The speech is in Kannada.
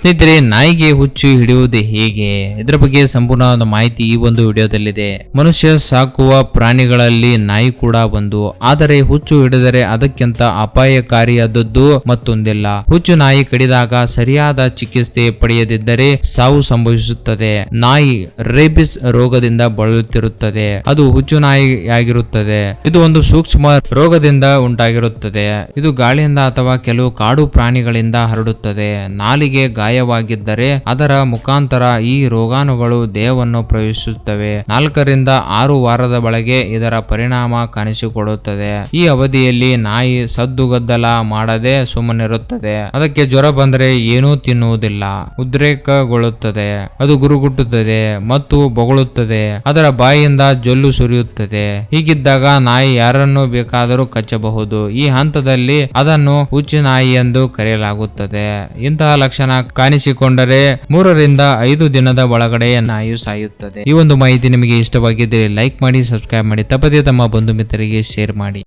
ಸ್ನೇಹಿತರೆ, ನಾಯಿಗೆ ಹುಚ್ಚು ಹಿಡಿಯುವುದು ಹೇಗೆ, ಇದರ ಬಗ್ಗೆ ಸಂಪೂರ್ಣವಾದ ಮಾಹಿತಿ ಈ ಒಂದು ವಿಡಿಯೋದಲ್ಲಿದೆ. ಮನುಷ್ಯ ಸಾಕುವ ಪ್ರಾಣಿಗಳಲ್ಲಿ ನಾಯಿ ಕೂಡ ಒಂದು. ಆದರೆ ಹುಚ್ಚು ಹಿಡಿದರೆ ಅದಕ್ಕಿಂತ ಅಪಾಯಕಾರಿಯಾದದ್ದು ಮತ್ತೊಂದಿಲ್ಲ. ಹುಚ್ಚು ನಾಯಿ ಕಡಿದಾಗ ಸರಿಯಾದ ಚಿಕಿತ್ಸೆ ಪಡೆಯದಿದ್ದರೆ ಸಾವು ಸಂಭವಿಸುತ್ತದೆ. ನಾಯಿ ರೇಬಿಸ್ ರೋಗದಿಂದ ಬಳಲುತ್ತಿರುತ್ತದೆ. ಅದು ಹುಚ್ಚು ನಾಯಿಯಾಗಿರುತ್ತದೆ. ಇದು ಒಂದು ಸೂಕ್ಷ್ಮ ರೋಗದಿಂದ ಉಂಟಾಗಿರುತ್ತದೆ. ಇದು ಗಾಳಿಯಿಂದ ಅಥವಾ ಕೆಲವು ಕಾಡು ಪ್ರಾಣಿಗಳಿಂದ ಹರಡುತ್ತದೆ. ನಾಲಿಗೆ ಗಾಯವಾಗಿದ್ದರೆ ಅದರ ಮುಖಾಂತರ ಈ ರೋಗಾಣುಗಳು ದೇಹವನ್ನು ಪ್ರವೇಶಿಸುತ್ತವೆ. 4 ರಿಂದ 6 ವಾರದ ಒಳಗೆ ಇದರ ಪರಿಣಾಮ ಕಾಣಿಸಿಕೊಳ್ಳುತ್ತದೆ. ಈ ಅವಧಿಯಲ್ಲಿ ನಾಯಿ ಸದ್ದುಗದ್ದಲ ಮಾಡದೆ ಸುಮ್ಮನಿರುತ್ತದೆ. ಅದಕ್ಕೆ ಜ್ವರ ಬಂದರೆ ಏನೂ ತಿನ್ನುವುದಿಲ್ಲ, ಉದ್ರೇಕಗೊಳ್ಳುತ್ತದೆ, ಅದು ಗುರುಗುಟ್ಟುತ್ತದೆ ಮತ್ತು ಬೊಗಳುತ್ತದೆ. ಅದರ ಬಾಯಿಯಿಂದ ಜೊಲ್ಲು ಸುರಿಯುತ್ತದೆ. ಹೀಗಿದ್ದಾಗ ನಾಯಿ ಯಾರನ್ನು ಬೇಕಾದರೂ ಕಚ್ಚಬಹುದು. ಈ ಹಂತದಲ್ಲಿ ಅದನ್ನು ಹುಚ್ಚು ನಾಯಿ ಎಂದು ಕರೆಯಲಾಗುತ್ತದೆ. ಇಂತಹ ಲಕ್ಷಣ ಕಾಣಿಸಿಕೊಂಡರೆ 3 ರಿಂದ 5 ದಿನದ ಒಳಗಡೆ ನಾಯಿಯು ಸಾಯುತ್ತದೆ. ಈ ಒಂದು ಮಾಹಿತಿ ನಿಮಗೆ ಇಷ್ಟವಾಗಿದ್ದರೆ ಲೈಕ್ ಮಾಡಿ, ಸಬ್ಸ್ಕ್ರೈಬ್ ಮಾಡಿ, ತಪ್ಪದೇ ತಮ್ಮ ಬಂಧು ಮಿತ್ರರಿಗೆ ಶೇರ್ ಮಾಡಿ.